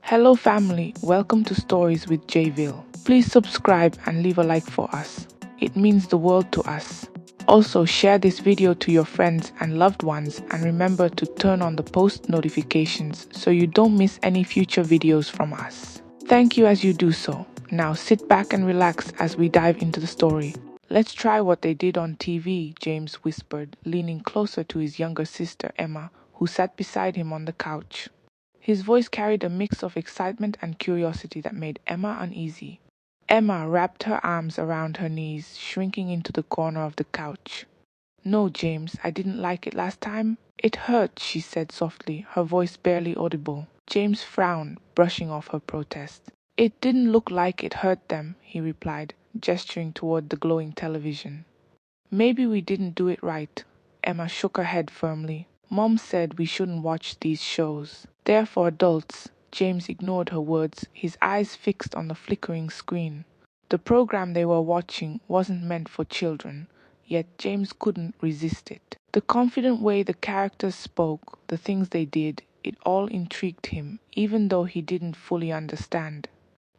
Hello family, welcome to Stories with JAYVIL. Please subscribe and leave a like for us. It means the world to us. Also share this video to your friends and loved ones and remember to turn on the post notifications so you don't miss any future videos from us. Thank you as you do so. Now sit back and relax as we dive into the story. Let's try what they did on TV, James whispered, leaning closer to his younger sister Emma, who sat beside him on the couch. His voice carried a mix of excitement and curiosity that made Emma uneasy. Emma wrapped her arms around her knees, shrinking into the corner of the couch. "No, James, I didn't like it last time. It hurt," she said softly, her voice barely audible. James frowned, brushing off her protest. "It didn't look like it hurt them," he replied, gesturing toward the glowing television. "Maybe we didn't do it right." Emma shook her head firmly. "Mom said we shouldn't watch these shows. They're for adults." James ignored her words, his eyes fixed on the flickering screen. The program they were watching wasn't meant for children, yet James couldn't resist it. The confident way the characters spoke, the things they did, it all intrigued him, even though he didn't fully understand.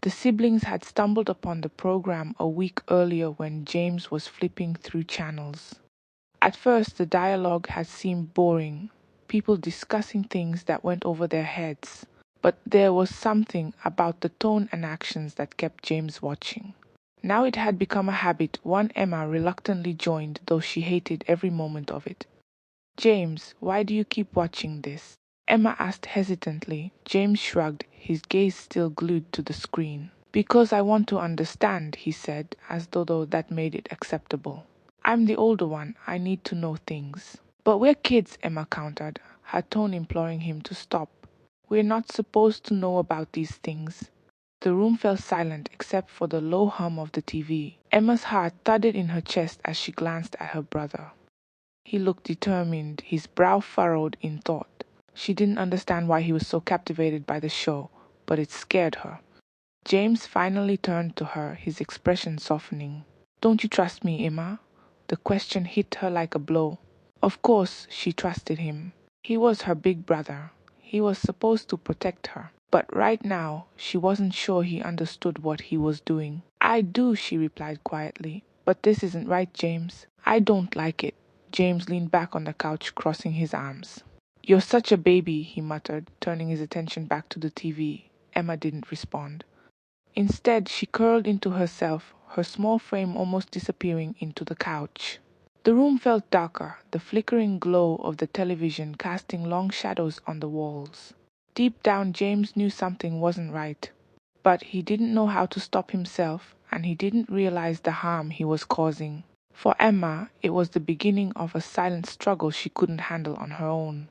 The siblings had stumbled upon the program a week earlier when James was flipping through channels. At first, the dialogue had seemed boring, people discussing things that went over their heads. But there was something about the tone and actions that kept James watching. Now it had become a habit, one Emma reluctantly joined, though she hated every moment of it. "James, why do you keep watching this?" Emma asked hesitantly. James shrugged, his gaze still glued to the screen. "Because I want to understand," he said, as though that made it acceptable. "I'm the older one, I need to know things." "But we're kids," Emma countered, her tone imploring him to stop. "We're not supposed to know about these things." The room fell silent except for the low hum of the TV. Emma's heart thudded in her chest as she glanced at her brother. He looked determined, his brow furrowed in thought. She didn't understand why he was so captivated by the show, but it scared her. James finally turned to her, his expression softening. "Don't you trust me, Emma?" The question hit her like a blow. Of course, she trusted him. He was her big brother. He was supposed to protect her. But right now, she wasn't sure he understood what he was doing. "I do," she replied quietly. "But this isn't right, James. I don't like it." James leaned back on the couch, crossing his arms. "You're such a baby," he muttered, turning his attention back to the TV. Emma didn't respond. Instead, she curled into herself, her small frame almost disappearing into the couch. The room felt darker, the flickering glow of the television casting long shadows on the walls. Deep down, James knew something wasn't right. But he didn't know how to stop himself, and he didn't realize the harm he was causing. For Emma, it was the beginning of a silent struggle she couldn't handle on her own.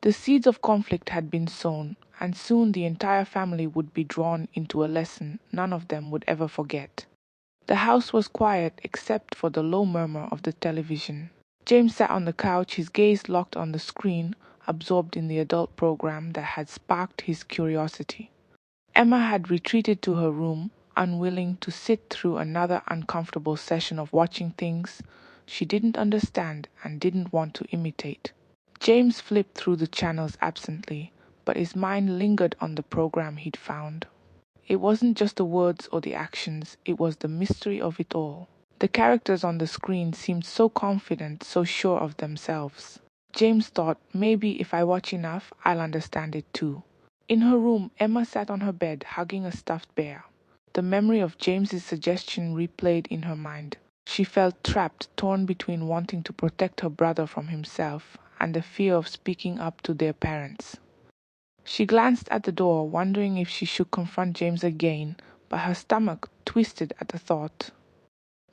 The seeds of conflict had been sown, and soon the entire family would be drawn into a lesson none of them would ever forget. The house was quiet except for the low murmur of the television. James sat on the couch, his gaze locked on the screen, absorbed in the adult program that had sparked his curiosity. Emma had retreated to her room, unwilling to sit through another uncomfortable session of watching things she didn't understand and didn't want to imitate. James flipped through the channels absently, but his mind lingered on the program he'd found. It wasn't just the words or the actions, it was the mystery of it all. The characters on the screen seemed so confident, so sure of themselves. James thought, maybe if I watch enough, I'll understand it too. In her room, Emma sat on her bed, hugging a stuffed bear. The memory of James's suggestion replayed in her mind. She felt trapped, torn between wanting to protect her brother from himself and the fear of speaking up to their parents. She glanced at the door, wondering if she should confront James again, but her stomach twisted at the thought.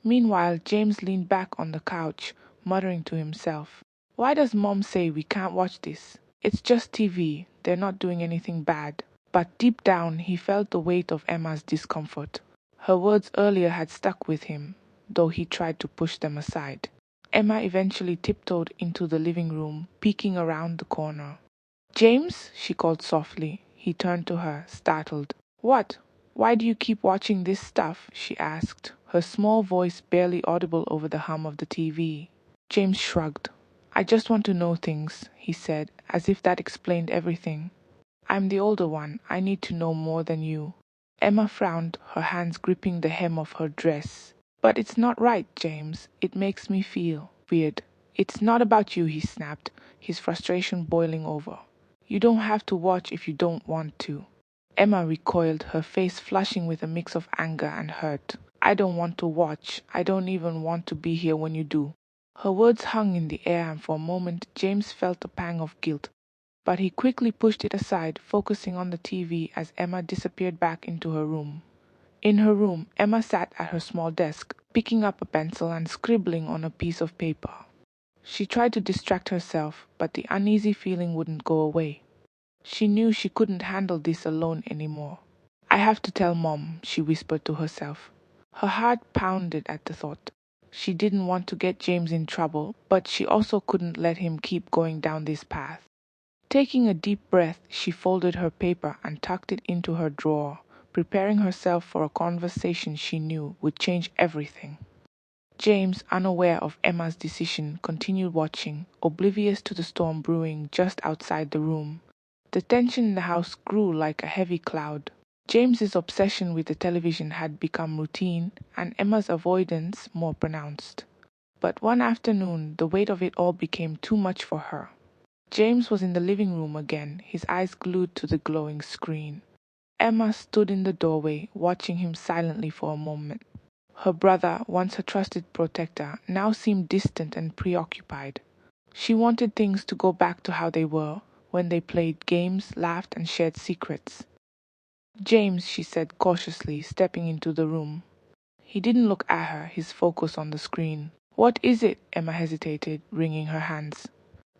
Meanwhile, James leaned back on the couch, muttering to himself. "Why does Mom say we can't watch this? It's just TV, they're not doing anything bad." But deep down, he felt the weight of Emma's discomfort. Her words earlier had stuck with him, though he tried to push them aside. Emma eventually tiptoed into the living room, peeking around the corner. "James?" she called softly. He turned to her, startled. "What? Why do you keep watching this stuff?" she asked, her small voice barely audible over the hum of the TV. James shrugged. "I just want to know things," he said, as if that explained everything. I'm the older one. I need to know more than you. Emma frowned, her hands gripping the hem of her dress. But it's not right, James. It makes me feel weird. It's not about you, he snapped, his frustration boiling over. You don't have to watch if you don't want to. Emma recoiled, her face flushing with a mix of anger and hurt. I don't want to watch. I don't even want to be here when you do. Her words hung in the air, and for a moment James felt a pang of guilt. But he quickly pushed it aside, focusing on the TV as Emma disappeared back into her room. In her room, Emma sat at her small desk, picking up a pencil and scribbling on a piece of paper. She tried to distract herself, but the uneasy feeling wouldn't go away. She knew she couldn't handle this alone anymore. I have to tell Mom, she whispered to herself. Her heart pounded at the thought. She didn't want to get James in trouble, but she also couldn't let him keep going down this path. Taking a deep breath, she folded her paper and tucked it into her drawer, preparing herself for a conversation she knew would change everything. James, unaware of Emma's decision, continued watching, oblivious to the storm brewing just outside the room. The tension in the house grew like a heavy cloud. James's obsession with the television had become routine, and Emma's avoidance more pronounced. But one afternoon, the weight of it all became too much for her. James was in the living room again, his eyes glued to the glowing screen. Emma stood in the doorway, watching him silently for a moment. Her brother, once her trusted protector, now seemed distant and preoccupied. She wanted things to go back to how they were, when they played games, laughed, and shared secrets. James, she said cautiously, stepping into the room. He didn't look at her, his focus on the screen. What is it? Emma hesitated, wringing her hands.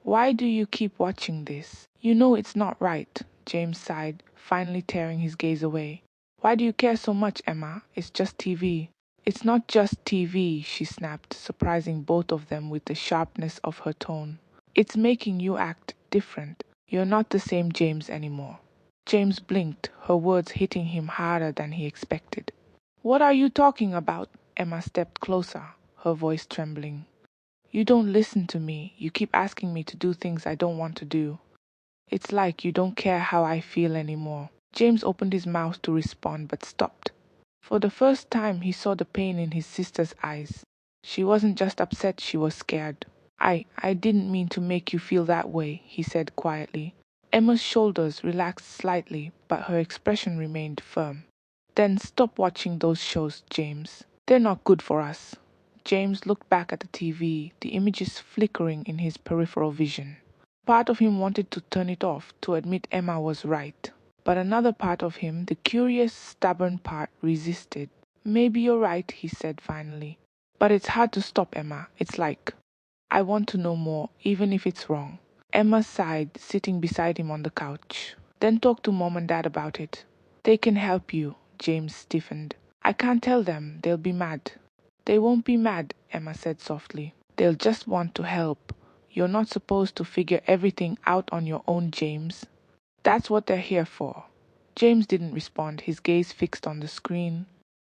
Why do you keep watching this? You know it's not right, James sighed, finally tearing his gaze away. Why do you care so much, Emma? It's just TV. It's not just TV, she snapped, surprising both of them with the sharpness of her tone. It's making you act different. You're not the same James anymore. James blinked, her words hitting him harder than he expected. What are you talking about? Emma stepped closer, her voice trembling. You don't listen to me. You keep asking me to do things I don't want to do. It's like you don't care how I feel anymore. James opened his mouth to respond but stopped. For the first time, he saw the pain in his sister's eyes. She wasn't just upset, she was scared. I didn't mean to make you feel that way, he said quietly. Emma's shoulders relaxed slightly, but her expression remained firm. Then stop watching those shows, James. They're not good for us. James looked back at the TV, the images flickering in his peripheral vision. Part of him wanted to turn it off, to admit Emma was right. But another part of him, the curious, stubborn part, resisted. Maybe you're right, he said finally. But it's hard to stop, Emma. It's like, I want to know more, even if it's wrong. Emma sighed, sitting beside him on the couch. Then talk to Mom and Dad about it. They can help you, James stiffened. I can't tell them, they'll be mad. They won't be mad, Emma said softly. They'll just want to help. You're not supposed to figure everything out on your own, James. That's what they're here for. James didn't respond, his gaze fixed on the screen.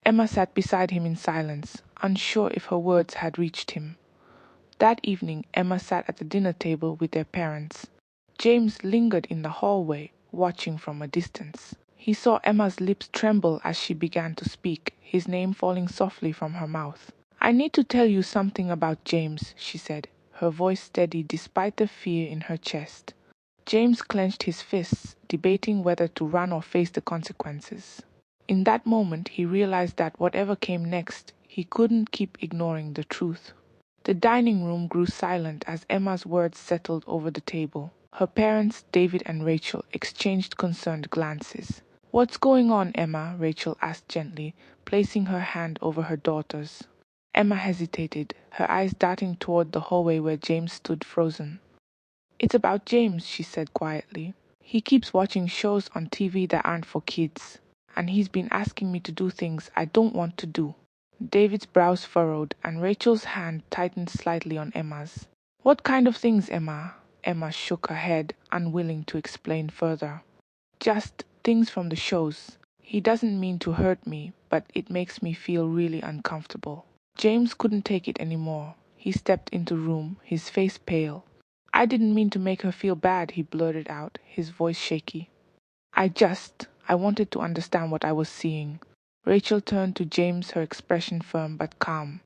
Emma sat beside him in silence, unsure if her words had reached him. That evening, Emma sat at the dinner table with their parents. James lingered in the hallway, watching from a distance. He saw Emma's lips tremble as she began to speak, his name falling softly from her mouth. I need to tell you something about James, she said, her voice steady despite the fear in her chest. James clenched his fists, debating whether to run or face the consequences. In that moment, he realized that whatever came next, he couldn't keep ignoring the truth. The dining room grew silent as Emma's words settled over the table. Her parents, David and Rachel, exchanged concerned glances. What's going on, Emma? Rachel asked gently, placing her hand over her daughter's. Emma hesitated, her eyes darting toward the hallway where James stood frozen. It's about James, she said quietly. He keeps watching shows on TV that aren't for kids, and he's been asking me to do things I don't want to do. David's brows furrowed, and Rachel's hand tightened slightly on Emma's. What kind of things, Emma? Emma shook her head, unwilling to explain further. Just things from the shows. He doesn't mean to hurt me, but it makes me feel really uncomfortable. James couldn't take it anymore. He stepped into the room, his face pale. I didn't mean to make her feel bad, he blurted out, his voice shaky. I wanted to understand what I was seeing. Rachel turned to James, her expression firm but calm.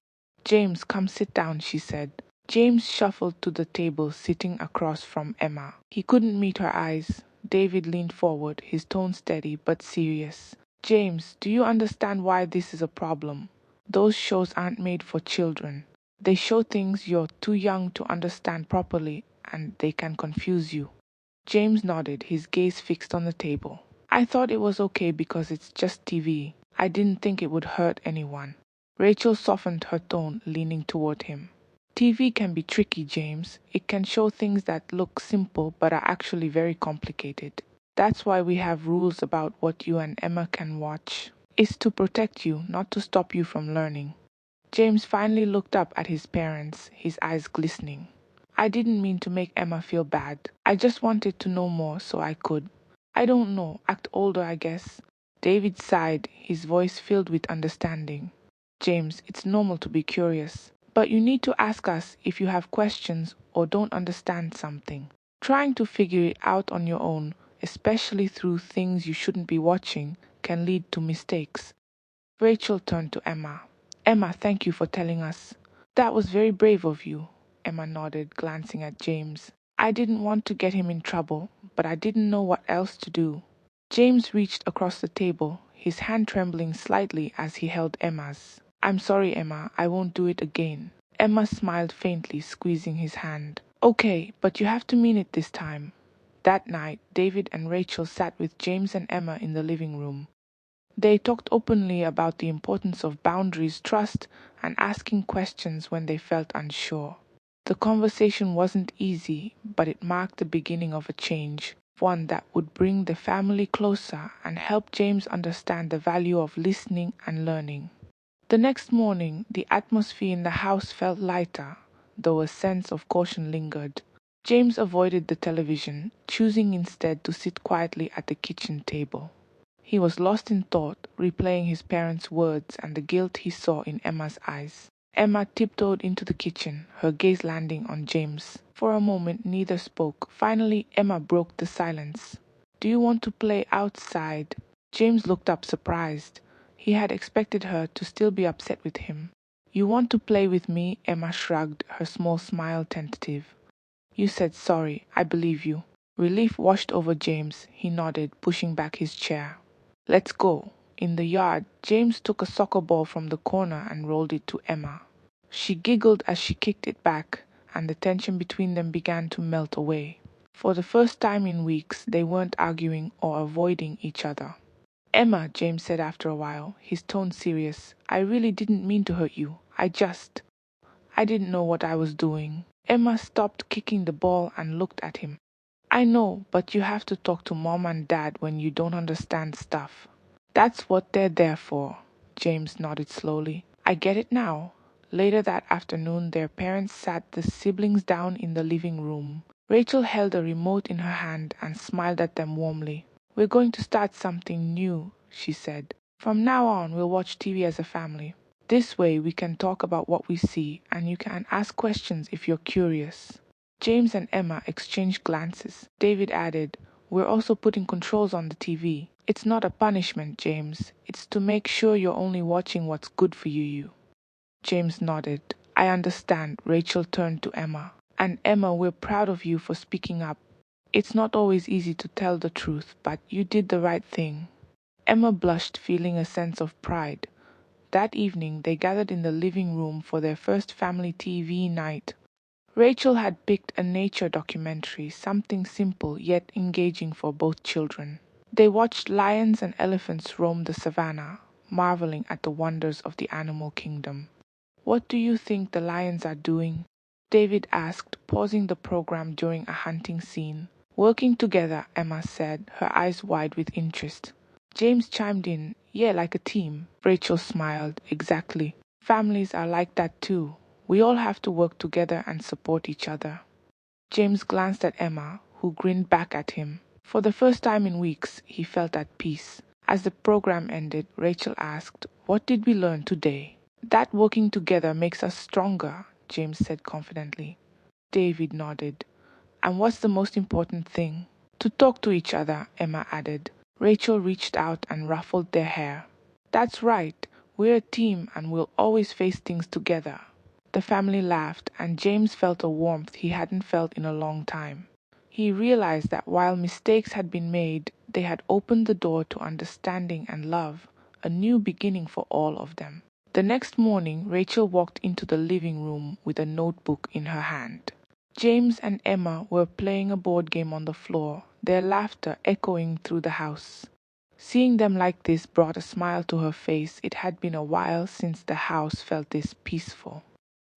James, come sit down, she said. James shuffled to the table, sitting across from Emma. He couldn't meet her eyes. David leaned forward, his tone steady but serious. James, do you understand why this is a problem? Those shows aren't made for children. They show things you're too young to understand properly, and they can confuse you. James nodded, his gaze fixed on the table. I thought it was okay because it's just TV. I didn't think it would hurt anyone. Rachel softened her tone, leaning toward him. TV can be tricky, James. It can show things that look simple but are actually very complicated. That's why we have rules about what you and Emma can watch. It's to protect you, not to stop you from learning. James finally looked up at his parents, his eyes glistening. I didn't mean to make Emma feel bad. I just wanted to know more so I could. I don't know, act older, I guess. David sighed, his voice filled with understanding. James, it's normal to be curious. But you need to ask us if you have questions or don't understand something. Trying to figure it out on your own, especially through things you shouldn't be watching, can lead to mistakes. Rachel turned to Emma. Emma, thank you for telling us. That was very brave of you. Emma nodded, glancing at James. I didn't want to get him in trouble, but I didn't know what else to do. James reached across the table, his hand trembling slightly as he held Emma's. I'm sorry, Emma, I won't do it again. Emma smiled faintly, squeezing his hand. Okay, but you have to mean it this time. That night, David and Rachel sat with James and Emma in the living room. They talked openly about the importance of boundaries, trust, and asking questions when they felt unsure. The conversation wasn't easy, but it marked the beginning of a change, one that would bring the family closer and help James understand the value of listening and learning. The next morning, the atmosphere in the house felt lighter, though a sense of caution lingered. James avoided the television, choosing instead to sit quietly at the kitchen table. He was lost in thought, replaying his parents' words and the guilt he saw in Emma's eyes. Emma tiptoed into the kitchen, her gaze landing on James. For a moment, neither spoke. Finally, Emma broke the silence. Do you want to play outside? James looked up surprised. He had expected her to still be upset with him. You want to play with me? Emma shrugged, her small smile tentative. You said sorry. I believe you. Relief washed over James. He nodded, pushing back his chair. Let's go. In the yard, James took a soccer ball from the corner and rolled it to Emma. She giggled as she kicked it back, and the tension between them began to melt away. For the first time in weeks, they weren't arguing or avoiding each other. Emma, James said after a while, his tone serious, I really didn't mean to hurt you. I didn't know what I was doing. Emma stopped kicking the ball and looked at him. I know, but you have to talk to Mom and Dad when you don't understand stuff. That's what they're there for. James nodded slowly. I get it now. Later that afternoon, their parents sat the siblings down in the living room. Rachel held a remote in her hand and smiled at them warmly. We're going to start something new, she said. From now on, we'll watch TV as a family. This way, we can talk about what we see, and you can ask questions if you're curious. James and Emma exchanged glances. David added, We're also putting controls on the TV. It's not a punishment, James. It's to make sure you're only watching what's good for you. James nodded. I understand. Rachel turned to Emma. And Emma, we're proud of you for speaking up. It's not always easy to tell the truth, but you did the right thing. Emma blushed, feeling a sense of pride. That evening, they gathered in the living room for their first family TV night. Rachel had picked a nature documentary, something simple yet engaging for both children. They watched lions and elephants roam the savannah, marveling at the wonders of the animal kingdom. What do you think the lions are doing? David asked, pausing the program during a hunting scene. Working together, Emma said, her eyes wide with interest. James chimed in, yeah, like a team. Rachel smiled, exactly. Families are like that too. We all have to work together and support each other. James glanced at Emma, who grinned back at him. For the first time in weeks, he felt at peace. As the program ended, Rachel asked, What did we learn today? That working together makes us stronger, James said confidently. David nodded. And what's the most important thing? To talk to each other, Emma added. Rachel reached out and ruffled their hair. That's right, we're a team and we'll always face things together. The family laughed, and James felt a warmth he hadn't felt in a long time. He realized that while mistakes had been made, they had opened the door to understanding and love, a new beginning for all of them. The next morning, Rachel walked into the living room with a notebook in her hand. James and Emma were playing a board game on the floor, their laughter echoing through the house. Seeing them like this brought a smile to her face. It had been a while since the house felt this peaceful.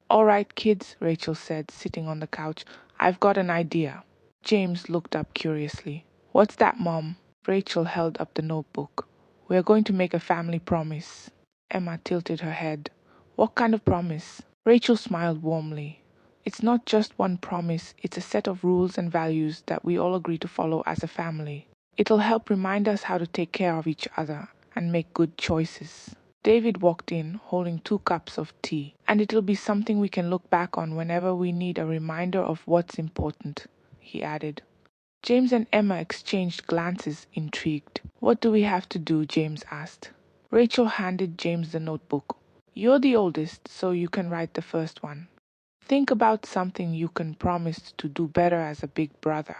"All right, kids," Rachel said, sitting on the couch. "I've got an idea." James looked up curiously. "What's that, Mom?" Rachel held up the notebook. "We're going to make a family promise." Emma tilted her head. "What kind of promise?" Rachel smiled warmly. "It's not just one promise, it's a set of rules and values that we all agree to follow as a family. It'll help remind us how to take care of each other and make good choices." David walked in, holding 2 cups of tea. "And it'll be something we can look back on whenever we need a reminder of what's important," he added. James and Emma exchanged glances, intrigued. "What do we have to do?" James asked. Rachel handed James the notebook. "You're the oldest, so you can write the first one. Think about something you can promise to do better as a big brother."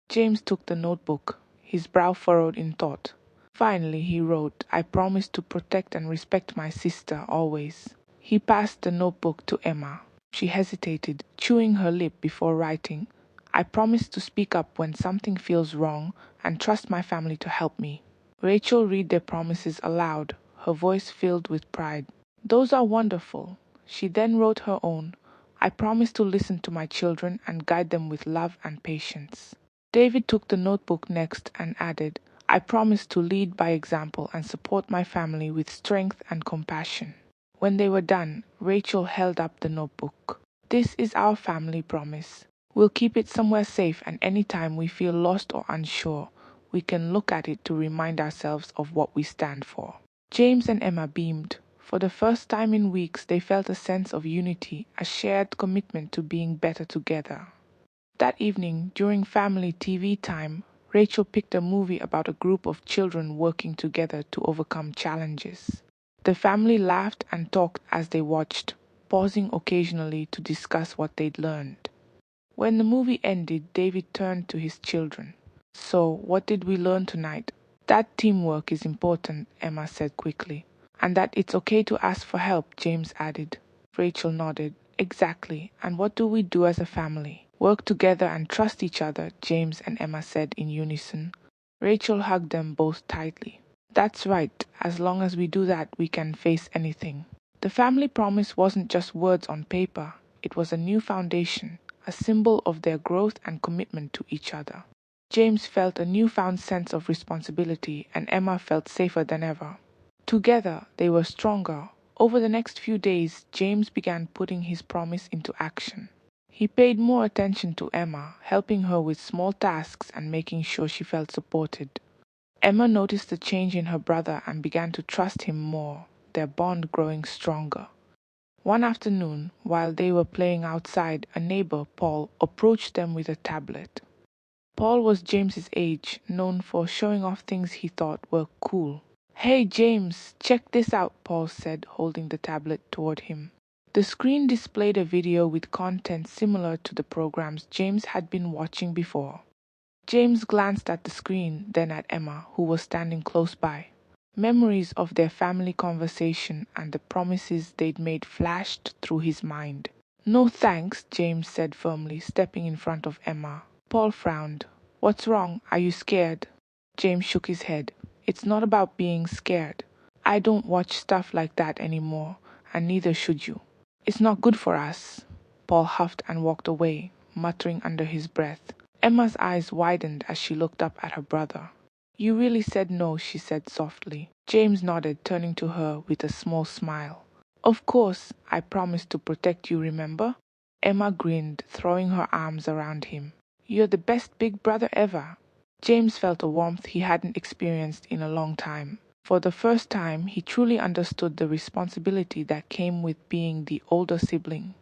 James took the notebook, his brow furrowed in thought. Finally, he wrote, "I promise to protect and respect my sister always." He passed the notebook to Emma. She hesitated, chewing her lip before writing, "I promise to speak up when something feels wrong and trust my family to help me." Rachel read their promises aloud, her voice filled with pride. "Those are wonderful." She then wrote her own. "I promise to listen to my children and guide them with love and patience." David took the notebook next and added, "I promise to lead by example and support my family with strength and compassion." When they were done, Rachel held up the notebook. "This is our family promise. We'll keep it somewhere safe, and anytime we feel lost or unsure, we can look at it to remind ourselves of what we stand for." James and Emma beamed. For the first time in weeks, they felt a sense of unity, a shared commitment to being better together. That evening, during family TV time, Rachel picked a movie about a group of children working together to overcome challenges. The family laughed and talked as they watched, pausing occasionally to discuss what they'd learned. When the movie ended, David turned to his children. "So, what did we learn tonight?" "That teamwork is important," Emma said quickly. "And that it's okay to ask for help," James added. Rachel nodded. "Exactly. And what do we do as a family?" "Work together and trust each other," James and Emma said in unison. Rachel hugged them both tightly. "That's right. As long as we do that, we can face anything." The family promise wasn't just words on paper. It was a new foundation, a symbol of their growth and commitment to each other. James felt a newfound sense of responsibility, and Emma felt safer than ever. Together, they were stronger. Over the next few days, James began putting his promise into action. He paid more attention to Emma, helping her with small tasks and making sure she felt supported. Emma noticed the change in her brother and began to trust him more, their bond growing stronger. One afternoon, while they were playing outside, a neighbor, Paul, approached them with a tablet. Paul was James's age, known for showing off things he thought were cool. "Hey James, check this out," Paul said, holding the tablet toward him. The screen displayed a video with content similar to the programs James had been watching before. James glanced at the screen, then at Emma, who was standing close by. Memories of their family conversation and the promises they'd made flashed through his mind. "No thanks," James said firmly, stepping in front of Emma. Paul frowned. "What's wrong? Are you scared?" James shook his head. "It's not about being scared. I don't watch stuff like that anymore, and neither should you. It's not good for us." Paul huffed and walked away, muttering under his breath. Emma's eyes widened as she looked up at her brother. "You really said no," she said softly. James nodded, turning to her with a small smile. "Of course, I promised to protect you, remember?" Emma grinned, throwing her arms around him. "You're the best big brother ever." James felt a warmth he hadn't experienced in a long time. For the first time, he truly understood the responsibility that came with being the older sibling.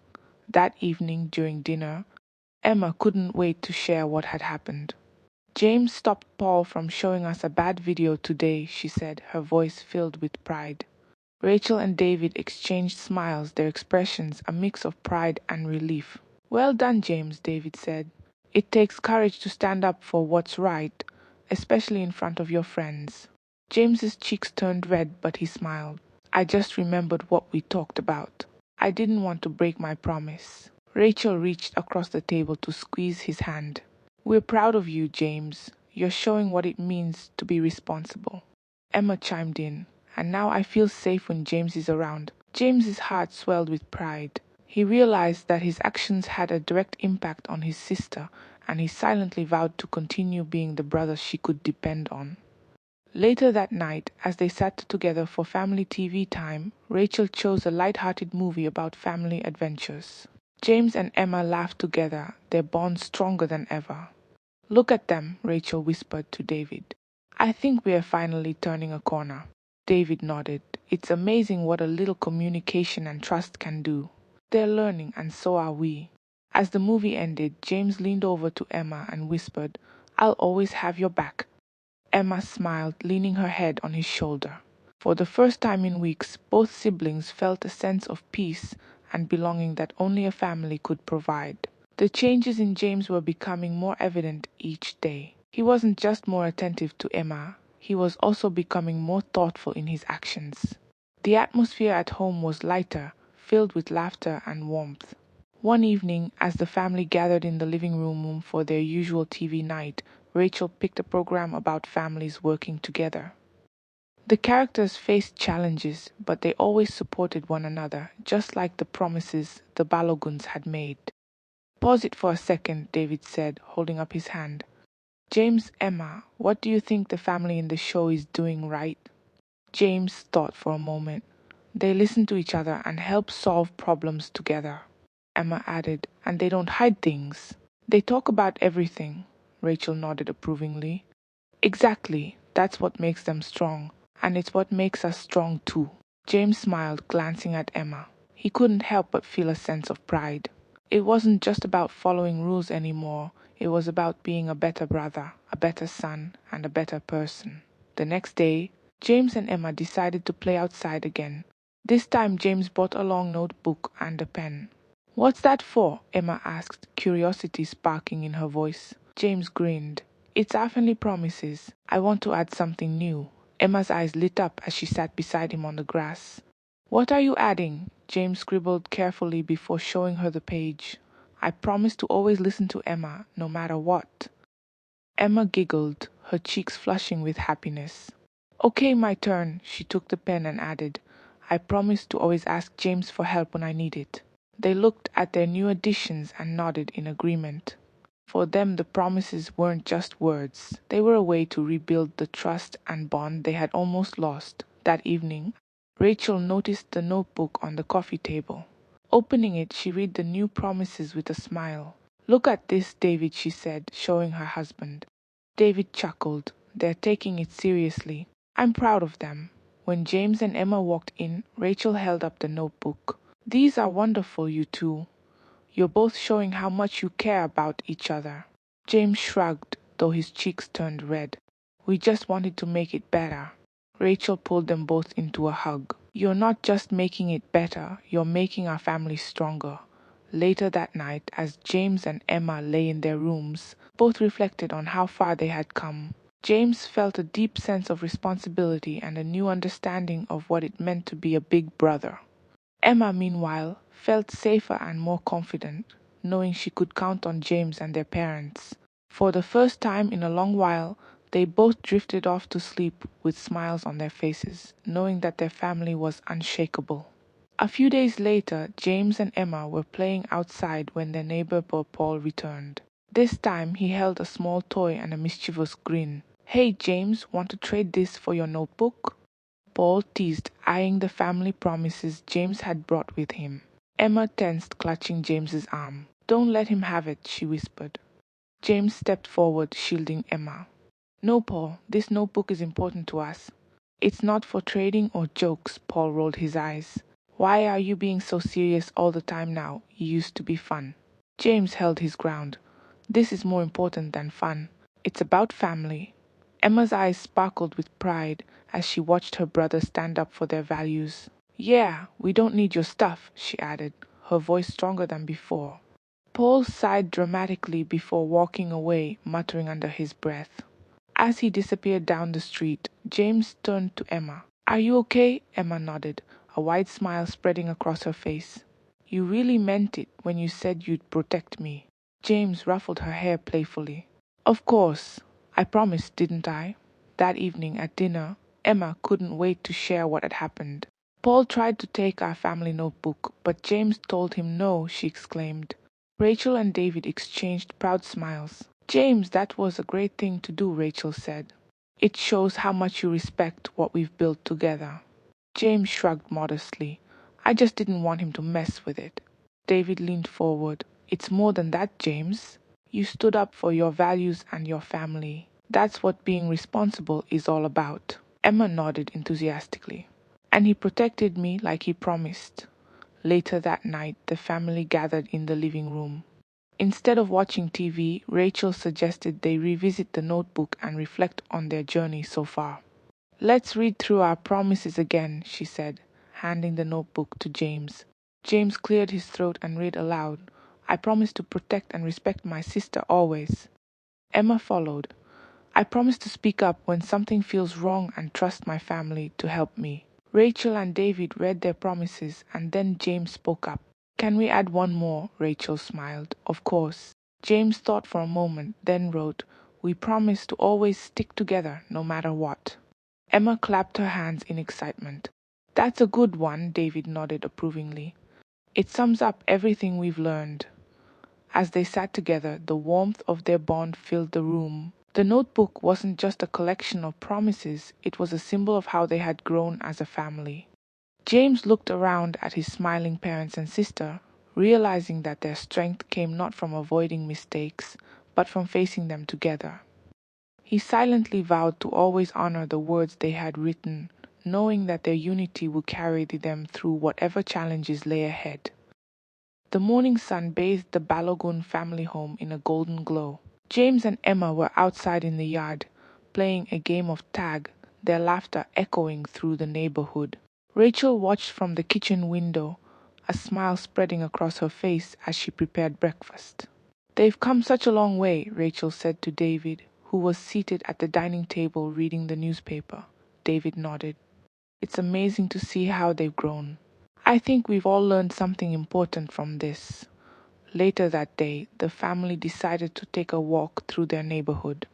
That evening during dinner, Emma couldn't wait to share what had happened. James stopped Paul from showing us a bad video today, she said, her voice filled with pride. Rachel and David exchanged smiles, their expressions a mix of pride and relief. Well done, James, David said. It takes courage to stand up for what's right, especially in front of your friends. James's cheeks turned red, but he smiled. I just remembered what we talked about. I didn't want to break my promise. Rachel reached across the table to squeeze his hand. We're proud of you, James. You're showing what it means to be responsible. Emma chimed in, and now I feel safe when James is around. James's heart swelled with pride. He realized that his actions had a direct impact on his sister, and he silently vowed to continue being the brother she could depend on. Later that night, as they sat together for family TV time, Rachel chose a light-hearted movie about family adventures. James and Emma laughed together, their bond stronger than ever. Look at them, Rachel whispered to David. I think we are finally turning a corner. David nodded. It's amazing what a little communication and trust can do. They're learning, and so are we. As the movie ended, James leaned over to Emma and whispered, I'll always have your back. Emma smiled, leaning her head on his shoulder. For the first time in weeks, both siblings felt a sense of peace and belonging that only a family could provide. The changes in James were becoming more evident each day. He wasn't just more attentive to Emma, he was also becoming more thoughtful in his actions. The atmosphere at home was lighter, filled with laughter and warmth. One evening, as the family gathered in the living room for their usual TV night, Rachel picked a program about families working together. The characters faced challenges, but they always supported one another, just like the promises the Baloguns had made. Pause it for a second, David said, holding up his hand. James, Emma, what do you think the family in the show is doing right? James thought for a moment. They listen to each other and help solve problems together. Emma added, and they don't hide things. They talk about everything. Rachel nodded approvingly. Exactly, that's what makes them strong, and it's what makes us strong too. James smiled, glancing at Emma. He couldn't help but feel a sense of pride. It wasn't just about following rules anymore, it was about being a better brother, a better son, and a better person. The next day, James and Emma decided to play outside again. This time James brought a long notebook and a pen. What's that for? Emma asked, curiosity sparking in her voice. James grinned. It's our family promises. I want to add something new. Emma's eyes lit up as she sat beside him on the grass. What are you adding? James scribbled carefully before showing her the page. I promise to always listen to Emma, no matter what. Emma giggled, her cheeks flushing with happiness. Okay, my turn. She took the pen and added, I promise to always ask James for help when I need it. They looked at their new additions and nodded in agreement. For them, the promises weren't just words. They were a way to rebuild the trust and bond they had almost lost. That evening, Rachel noticed the notebook on the coffee table. Opening it, she read the new promises with a smile. Look at this, David, she said, showing her husband. David chuckled. They're taking it seriously. I'm proud of them. When James and Emma walked in, Rachel held up the notebook. These are wonderful, you two. You're both showing how much you care about each other. James shrugged, though his cheeks turned red. We just wanted to make it better. Rachel pulled them both into a hug. You're not just making it better, you're making our family stronger. Later that night, as James and Emma lay in their rooms, both reflected on how far they had come. James felt a deep sense of responsibility and a new understanding of what it meant to be a big brother. Emma, meanwhile, felt safer and more confident, knowing she could count on James and their parents. For the first time in a long while, they both drifted off to sleep with smiles on their faces, knowing that their family was unshakable. A few days later, James and Emma were playing outside when their neighbor Paul returned. This time, he held a small toy and a mischievous grin. Hey, James, want to trade this for your notebook? Paul teased, eyeing the family promises James had brought with him. Emma tensed, clutching James's arm. Don't let him have it, she whispered. James stepped forward, shielding Emma. No, Paul, this notebook is important to us. It's not for trading or jokes, Paul rolled his eyes. Why are you being so serious all the time now? You used to be fun. James held his ground. This is more important than fun. It's about family. Emma's eyes sparkled with pride as she watched her brother stand up for their values. Yeah, we don't need your stuff, she added, her voice stronger than before. Paul sighed dramatically before walking away, muttering under his breath. As he disappeared down the street, James turned to Emma. Are you okay? Emma nodded, a wide smile spreading across her face. You really meant it when you said you'd protect me. James ruffled her hair playfully. Of course. I promised, didn't I? That evening at dinner, Emma couldn't wait to share what had happened. Paul tried to take our family notebook, but James told him no, she exclaimed. Rachel and David exchanged proud smiles. James, that was a great thing to do, Rachel said. It shows how much you respect what we've built together. James shrugged modestly. I just didn't want him to mess with it. David leaned forward. It's more than that, James. You stood up for your values and your family. That's what being responsible is all about. Emma nodded enthusiastically. And he protected me like he promised. Later that night, the family gathered in the living room. Instead of watching TV, Rachel suggested they revisit the notebook and reflect on their journey so far. Let's read through our promises again, she said, handing the notebook to James. James cleared his throat and read aloud. I promise to protect and respect my sister always. Emma followed. I promise to speak up when something feels wrong and trust my family to help me. Rachel and David read their promises and then James spoke up. Can we add one more? Rachel smiled. Of course. James thought for a moment, then wrote, We promise to always stick together no matter what. Emma clapped her hands in excitement. That's a good one, David nodded approvingly. It sums up everything we've learned. As they sat together, the warmth of their bond filled the room. The notebook wasn't just a collection of promises, it was a symbol of how they had grown as a family. James looked around at his smiling parents and sister, realizing that their strength came not from avoiding mistakes, but from facing them together. He silently vowed to always honor the words they had written, knowing that their unity would carry them through whatever challenges lay ahead. The morning sun bathed the Balogun family home in a golden glow. James and Emma were outside in the yard, playing a game of tag, their laughter echoing through the neighborhood. Rachel watched from the kitchen window, a smile spreading across her face as she prepared breakfast. They've come such a long way, Rachel said to David, who was seated at the dining table reading the newspaper. David nodded. It's amazing to see how they've grown. I think we've all learned something important from this. Later that day, the family decided to take a walk through their neighborhood.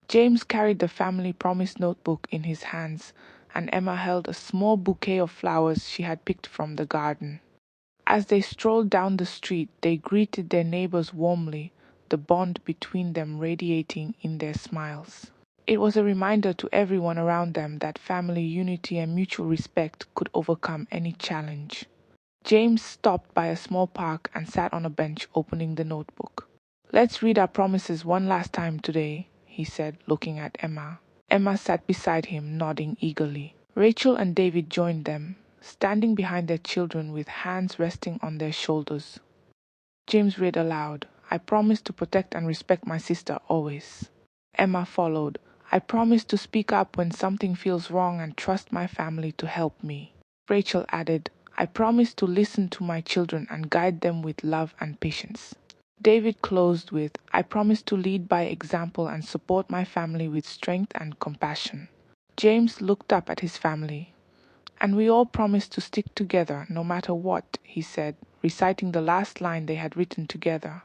James carried the family promise notebook in his hands, and Emma held a small bouquet of flowers she had picked from the garden. As they strolled down the street, they greeted their neighbors warmly, the bond between them radiating in their smiles. It was a reminder to everyone around them that family unity and mutual respect could overcome any challenge. James stopped by a small park and sat on a bench opening the notebook. Let's read our promises one last time today, he said, looking at Emma. Emma sat beside him, nodding eagerly. Rachel and David joined them, standing behind their children with hands resting on their shoulders. James read aloud, I promise to protect and respect my sister always. Emma followed, I promise to speak up when something feels wrong and trust my family to help me. Rachel added, I promise to listen to my children and guide them with love and patience. David closed with, I promise to lead by example and support my family with strength and compassion. James looked up at his family. And we all promise to stick together no matter what, he said, reciting the last line they had written together.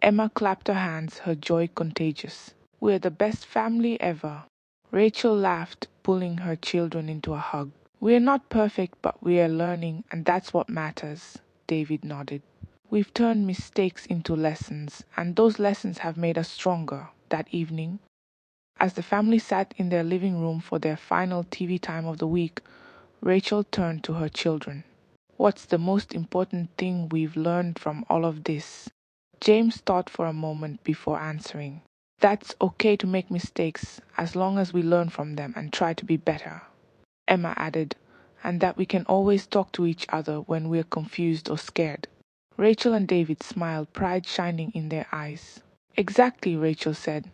Emma clapped her hands, her joy contagious. We're the best family ever. Rachel laughed, pulling her children into a hug. We're not perfect, but we are learning, and that's what matters, David nodded. We've turned mistakes into lessons, and those lessons have made us stronger. That evening, as the family sat in their living room for their final TV time of the week, Rachel turned to her children. What's the most important thing we've learned from all of this? James thought for a moment before answering. That's okay to make mistakes as long as we learn from them and try to be better. Emma added, and that we can always talk to each other when we're confused or scared. Rachel and David smiled, pride shining in their eyes. Exactly, Rachel said.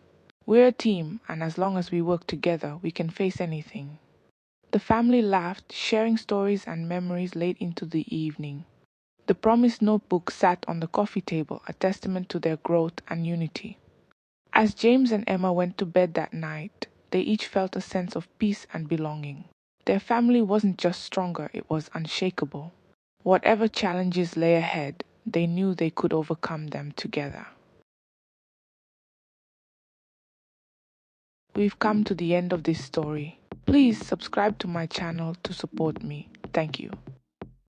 We're a team, and as long as we work together, we can face anything. The family laughed, sharing stories and memories late into the evening. The promised notebook sat on the coffee table, a testament to their growth and unity. As James and Emma went to bed that night, they each felt a sense of peace and belonging. Their family wasn't just stronger, it was unshakable. Whatever challenges lay ahead, they knew they could overcome them together. We've come to the end of this story. Please subscribe to my channel to support me. Thank you.